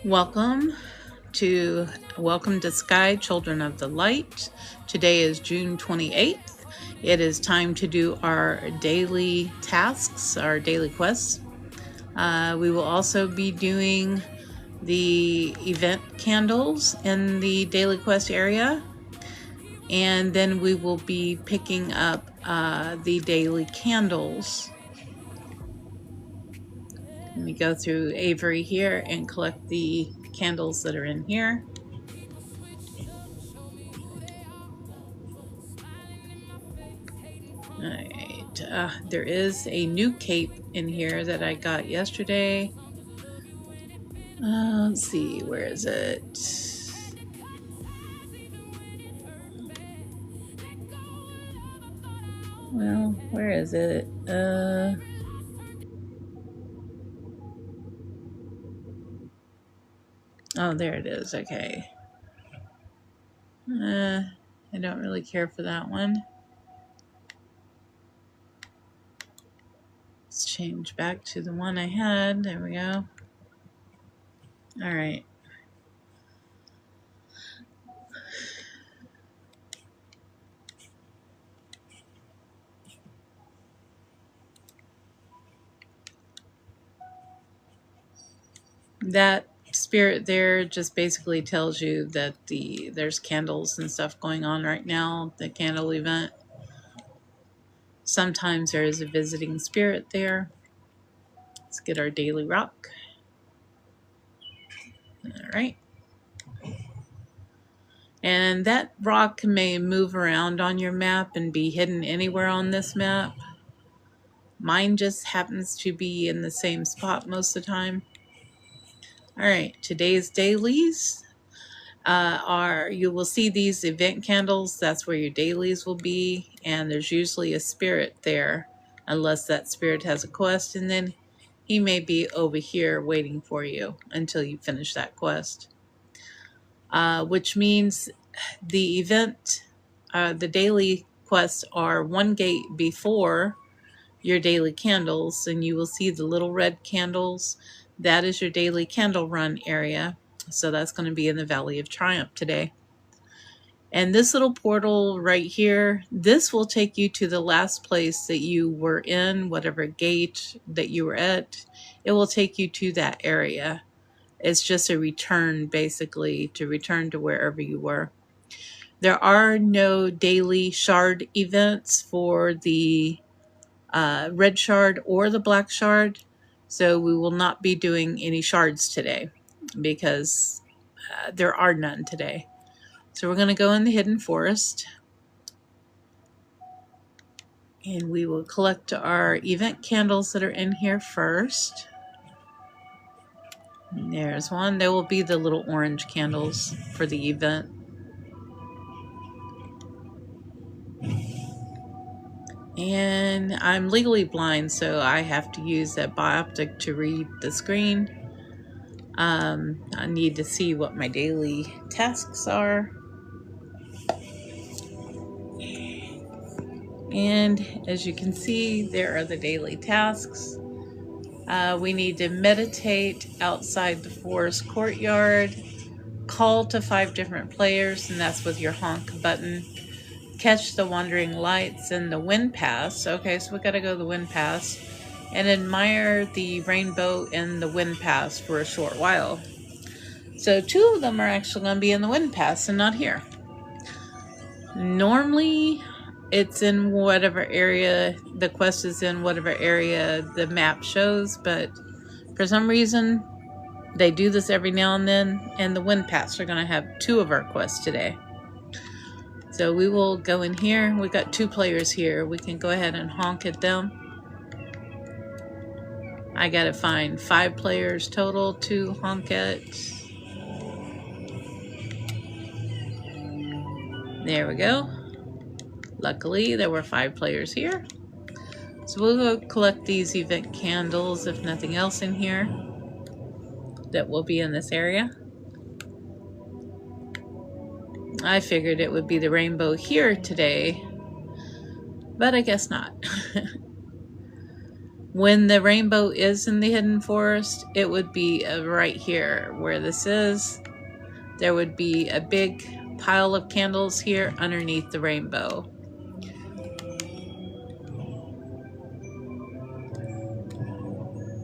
Welcome to Sky Children of the Light. Today is June 28th. It is time to do our daily tasks, our daily quests. We will also be doing the event candles in the daily quest area, and then we will be picking up the daily candles. Let me go through Avery here and collect the candles that are in here. Alright, there is a new cape in here that I got yesterday. Let's see, where is it? Well, where is it? Oh, there it is, okay. I don't really care for that one. Let's change back to the one I had. There we go. Alright. That spirit there just basically tells you that there's candles and stuff going on right now, the candle event. Sometimes there is a visiting spirit there. Let's get our daily rock. All right. And that rock may move around on your map and be hidden anywhere on this map. Mine just happens to be in the same spot most of the time. All right, today's dailies you will see these event candles. That's where your dailies will be. And there's usually a spirit there, unless that spirit has a quest. And then he may be over here waiting for you until you finish that quest. Which means the event, the daily quests are one gate before your daily candles, and you will see the little red candles. That is your daily candle run area. So that's going to be in the Valley of Triumph today. And this little portal right here, this will take you to the last place that you were in, whatever gate that you were at. It will take you to that area. It's just a return, basically, to return to wherever you were. There are no daily shard events for the red shard or the black shard, so we will not be doing any shards today because there are none today. So we're going to go in the hidden forest, and we will collect our event candles that are in here first. And there's one. There will be the little orange candles for the event. And I'm legally blind, so I have to use that bioptic to read the screen. I need to see what my daily tasks are. And as you can see, there are the daily tasks. We need to meditate outside the forest courtyard, call to 5 different players, and that's with your honk button. Catch the wandering lights in the wind pass. Okay, so we gotta go to the wind pass and admire the rainbow in the wind pass for a short while. So 2 of them are actually going to be in the wind pass and not here. Normally it's in whatever area the quest is in, whatever area the map shows, but for some reason they do this every now and then, and the wind pass are going to have 2 of our quests today. So we will go in here. We got 2 players here. We can go ahead and honk at them. I gotta find 5 players total to honk at. There we go. Luckily, there were 5 players here. So we'll go collect these event candles, if nothing else in here, that will be in this area. I figured it would be the rainbow here today, but I guess not. When the rainbow is in the hidden forest, it would be right here where this is. There would be a big pile of candles here underneath the rainbow.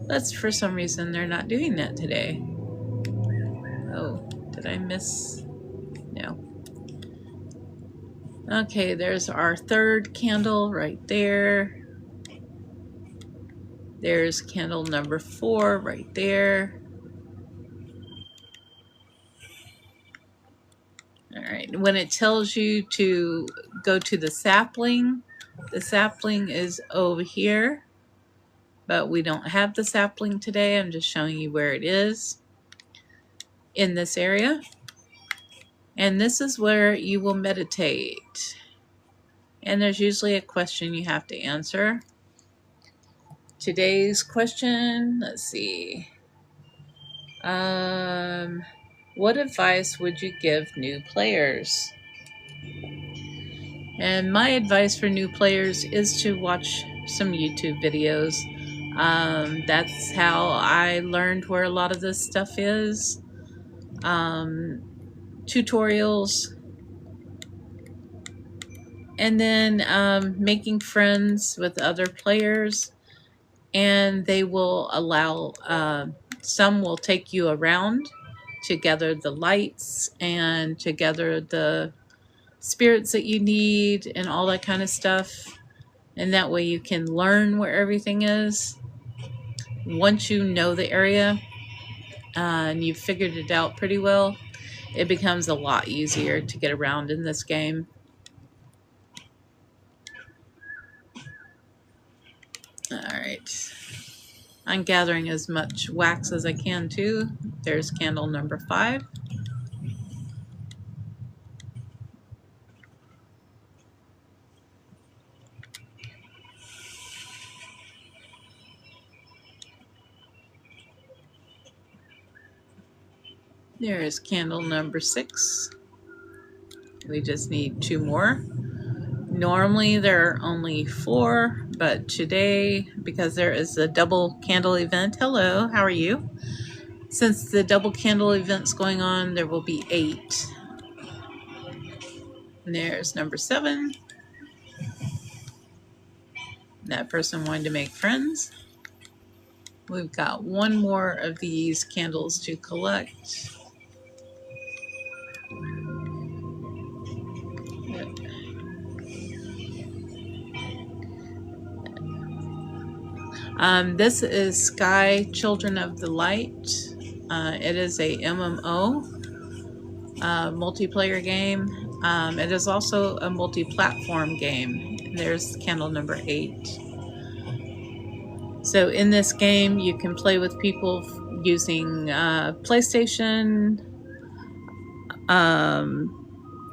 But for some reason, they're not doing that today. Oh, did I miss? No. Okay, there's our third candle right there. There's candle number 4 right there. All right, when it tells you to go to the sapling is over here, but we don't have the sapling today. I'm just showing you where it is in this area. And this is where you will meditate. And there's usually a question you have to answer. Today's question, let's see. What advice would you give new players? And my advice for new players is to watch some YouTube videos. That's how I learned where a lot of this stuff is. Tutorials. And then making friends with other players. And they will allow, some will take you around to gather the lights and to gather the spirits that you need and all that kind of stuff. And that way you can learn where everything is. Once you know the area and you've figured it out pretty well, it becomes a lot easier to get around in this game. Alright. I'm gathering as much wax as I can too. There's candle number 5. There is candle number 6. We just need 2 more. Normally there are only 4, but today, because there is a double candle event, hello, how are you? Since the double candle event's going on, there will be 8. And there's number 7. That person wanted to make friends. We've got 1 more of these candles to collect. This is Sky Children of the Light. It is a MMO multiplayer game. It is also a multi-platform game. There's candle number 8. So in this game, you can play with people using PlayStation.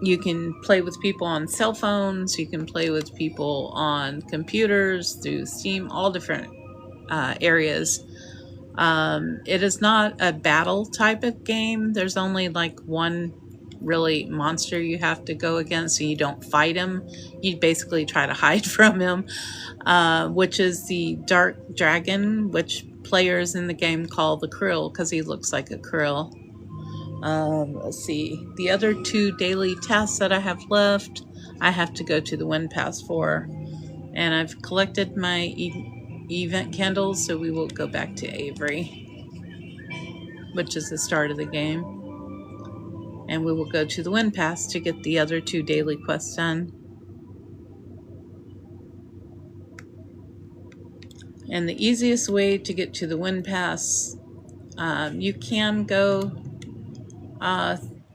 You can play with people on cell phones. You can play with people on computers, through Steam, all different areas. It is not a battle type of game. There's only like one really monster you have to go against, and you don't fight him. You basically try to hide from him, which is the dark dragon, which players in the game call the krill because he looks like a krill. Let's see. The other 2 daily tasks that I have left, I have to go to the Wind Pass for. And I've collected my event candles, so we will go back to Avery, which is the start of the game. And we will go to the Wind Pass to get the other 2 daily quests done. And the easiest way to get to the Wind Pass, you can go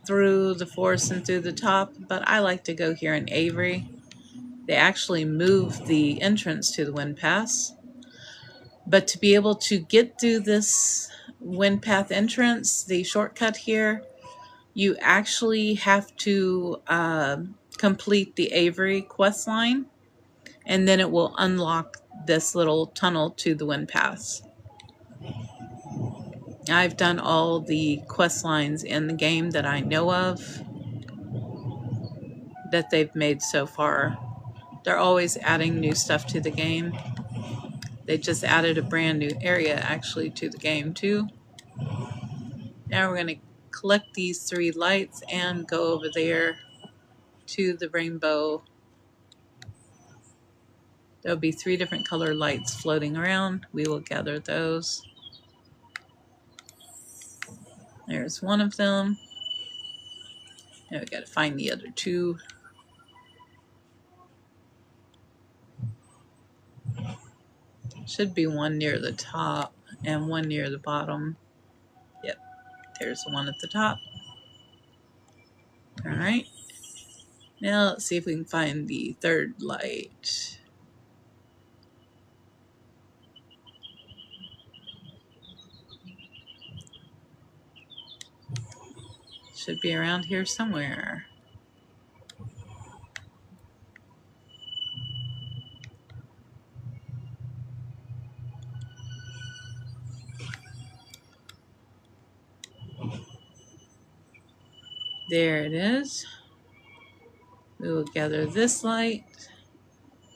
through the forest and through the top, but I like to go here in Avery. They actually moved the entrance to the Wind Pass. But to be able to get through this Wind Path entrance, the shortcut here, you actually have to complete the Avery quest line, and then it will unlock this little tunnel to the Wind Pass. I've done all the quest lines in the game that I know of that they've made so far. They're always adding new stuff to the game. They just added a brand new area actually to the game too. Now we're going to collect these 3 lights and go over there to the rainbow. There'll be 3 different color lights floating around. We will gather those. There's one of them. Now we got to find the other 2. Should be one near the top and one near the bottom. Yep, there's one at the top. All right. Now let's see if we can find the 3rd light. Should be around here somewhere. There it is. We will gather this light.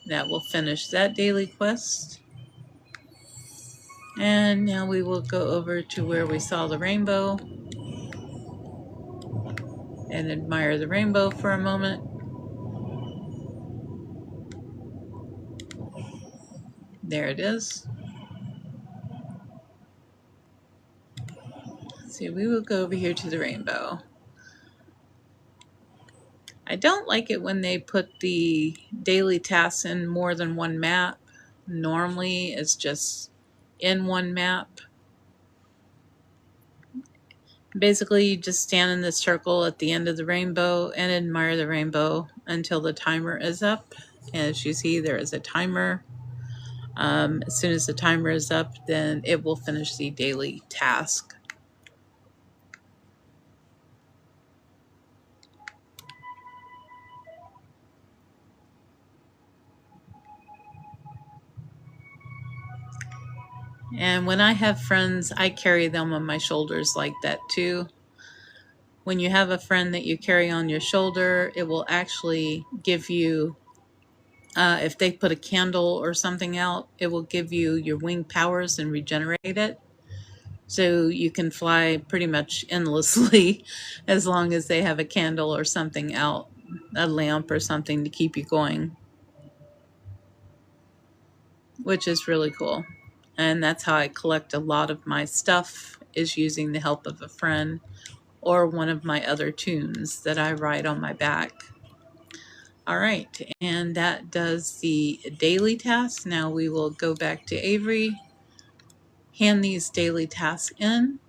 That will finish that daily quest. And now we will go over to where we saw the rainbow and admire the rainbow for a moment. There it is. So we will go over here to the rainbow. I don't like it when they put the daily tasks in more than one map. Normally it's just in one map. Basically, you just stand in the circle at the end of the rainbow and admire the rainbow until the timer is up. And as you see, there is a timer. As soon as the timer is up, then it will finish the daily task. And when I have friends, I carry them on my shoulders like that too. When you have a friend that you carry on your shoulder, it will actually give you, if they put a candle or something out, it will give you your wing powers and regenerate it. So you can fly pretty much endlessly as long as they have a candle or something out, a lamp or something to keep you going, which is really cool. And that's how I collect a lot of my stuff, is using the help of a friend or one of my other tunes that I ride on my back. All right, and that does the daily tasks. Now we will go back to Avery, hand these daily tasks in,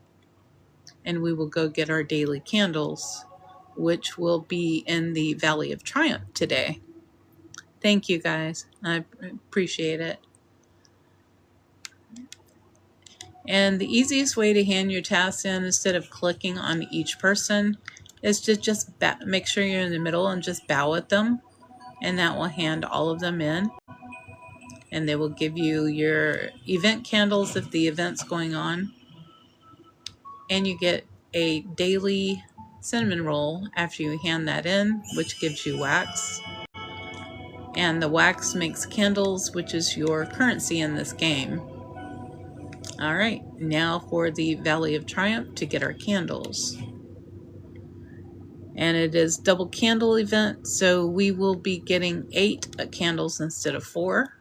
and we will go get our daily candles, which will be in the Valley of Triumph today. Thank you guys. I appreciate it. And the easiest way to hand your tasks in, instead of clicking on each person, is to just make sure you're in the middle and just bow at them, and that will hand all of them in. And they will give you your event candles if the event's going on. And you get a daily cinnamon roll after you hand that in, which gives you wax. And the wax makes candles, which is your currency in this game. All right, now for the Valley of Triumph to get our candles. And it is double candle event, so we will be getting 8 candles instead of 4.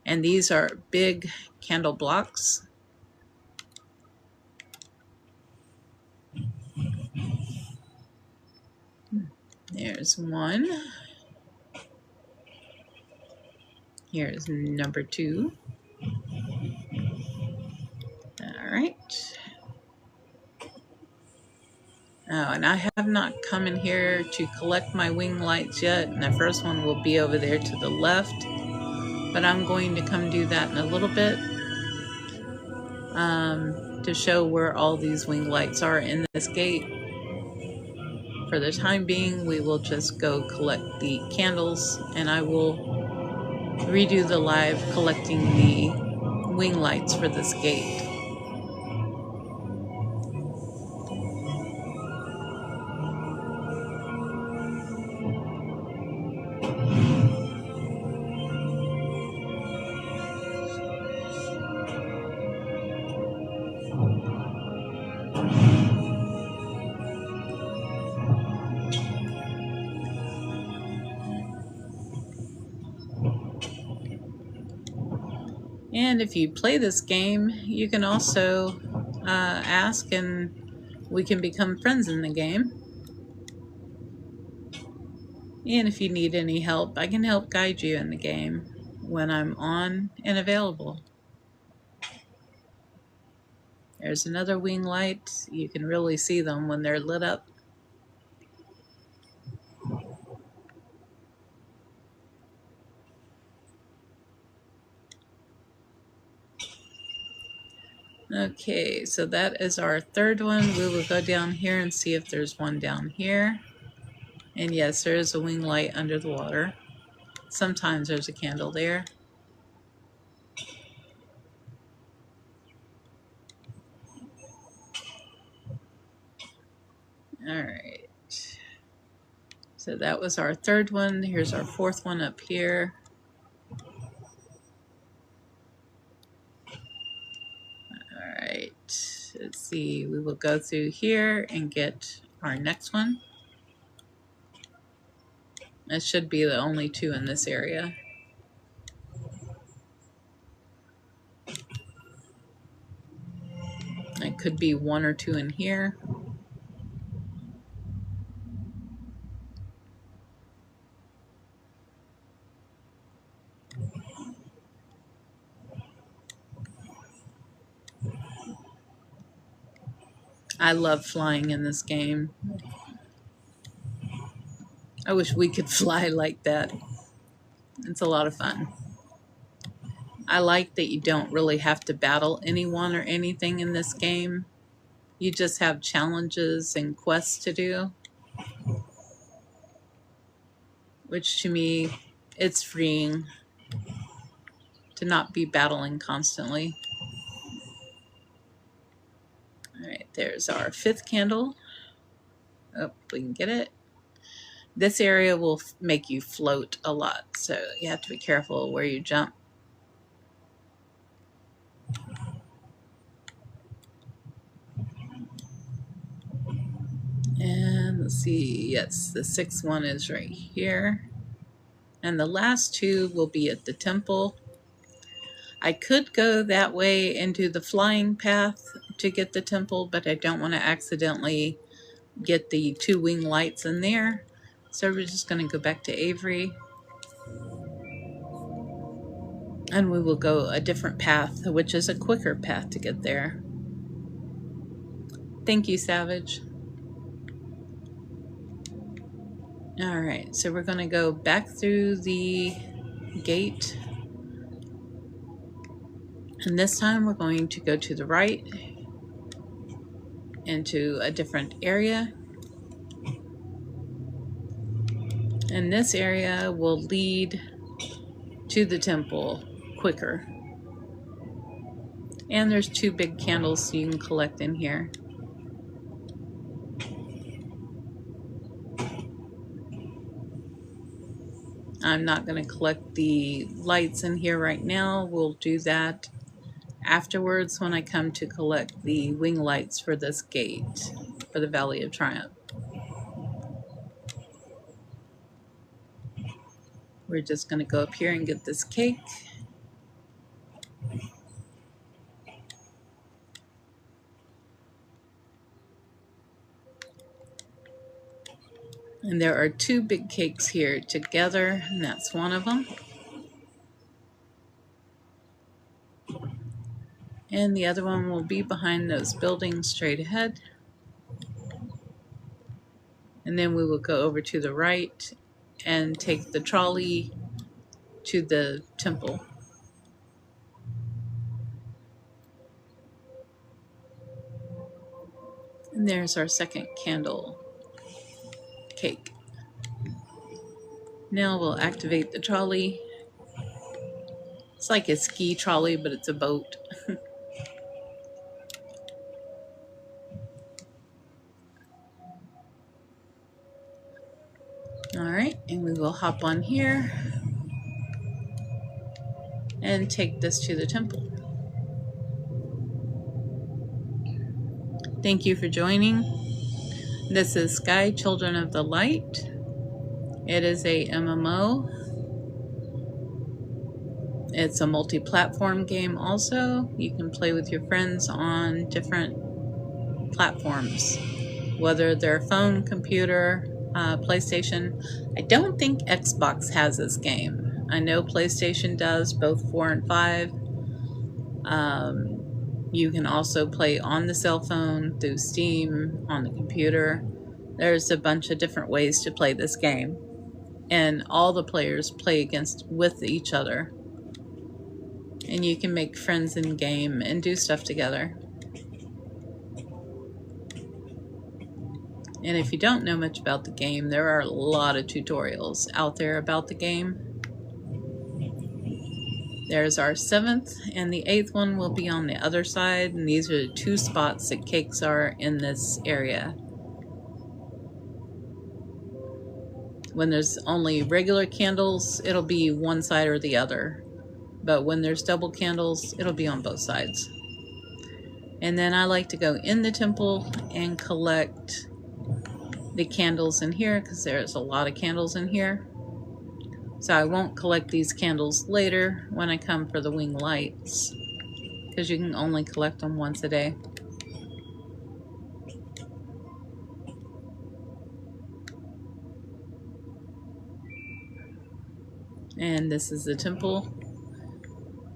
And these are big candle blocks. There's one. Here's number 2. All right. Oh, and I have not come in here to collect my wing lights yet. And the first one will be over there to the left. But I'm going to come do that in a little bit. To show where all these wing lights are in this gate. For the time being, we will just go collect the candles, and I will redo the live collecting the wing lights for this gate. And if you play this game, you can also ask and we can become friends in the game. And if you need any help, I can help guide you in the game when I'm on and available. There's another wing light. You can really see them when they're lit up. Okay, so that is our third one. We will go down here and see if there's one down here. And yes, there is a wing light under the water. Sometimes there's a candle there. All right. So that was our third one. Here's our fourth one up here. All right. Let's see. We will go through here and get our next one. It should be the only two in this area. It could be one or two in here. I love flying in this game. I wish we could fly like that. It's a lot of fun. I like that you don't really have to battle anyone or anything in this game. You just have challenges and quests to do. Which to me, it's freeing to not be battling constantly. All right, there's our fifth candle. Oh, we can get it. This area will make you float a lot, so you have to be careful where you jump. And let's see, yes, the sixth one is right here. And the last two will be at the temple. I could go that way into the flying path to get the temple, but I don't want to accidentally get the two wing lights in there. So we're just going to go back to Avery. And we will go a different path, which is a quicker path to get there. Thank you, Savage. All right, so we're going to go back through the gate. And this time we're going to go to the right into a different area. And this area will lead to the temple quicker. And there's two big candles you can collect in here. I'm not going to collect the lights in here right now. We'll do that afterwards when I come to collect the wing lights for this gate for the Valley of Triumph. We're just going to go up here and get this cake. And there are two big cakes here together, and that's one of them. And the other one will be behind those buildings straight ahead. And then we will go over to the right and take the trolley to the temple. And there's our second candle cake. Now we'll activate the trolley. It's like a ski trolley, but it's a boat. All right, and we will hop on here and take this to the temple. Thank you for joining. This is Sky Children of the Light. It is a MMO. It's a multi-platform game also. You can play with your friends on different platforms, whether they're phone, computer, PlayStation. I don't think Xbox has this game. I know PlayStation does, both 4 and 5. You can also play on the cell phone, through Steam, on the computer. There's a bunch of different ways to play this game, and all the players play with each other. And you can make friends in game and do stuff together. And if you don't know much about the game, there are a lot of tutorials out there about the game. There's our 7th, and the 8th one will be on the other side, and these are the 2 spots that cakes are in this area. When there's only regular candles, it'll be one side or the other. But when there's double candles, it'll be on both sides. And then I like to go in the temple and collect the candles in here, because there's a lot of candles in here. So I won't collect these candles later when I come for the wing lights, because you can only collect them once a day. And this is the temple.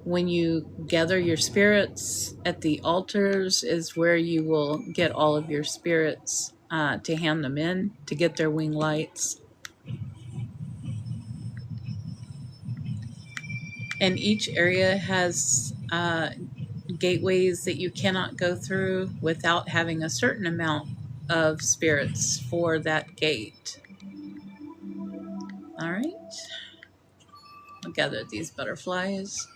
When you gather your spirits at the altars is where you will get all of your spirits to hand them in to get their wing lights. And each area has gateways that you cannot go through without having a certain amount of spirits for that gate. All right. I'll gather these butterflies.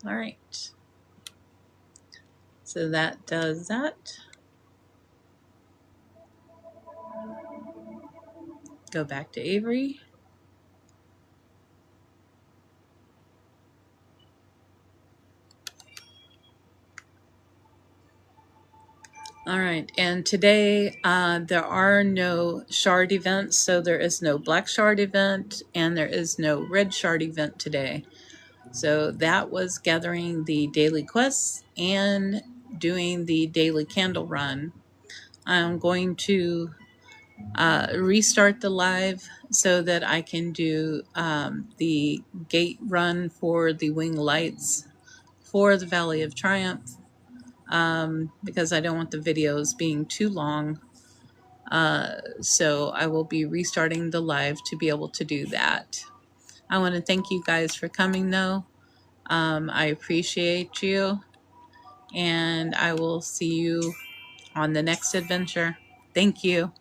All right. So that does that. Go back to Avery. All right, and today there are no shard events, so there is no black shard event and there is no red shard event today. So that was gathering the daily quests and doing the daily candle run. I'm going to restart the live so that I can do the gate run for the wing lights for the Valley of Triumph. Because I don't want the videos being too long. So I will be restarting the live to be able to do that. I want to thank you guys for coming though. I appreciate you, and I will see you on the next adventure. Thank you.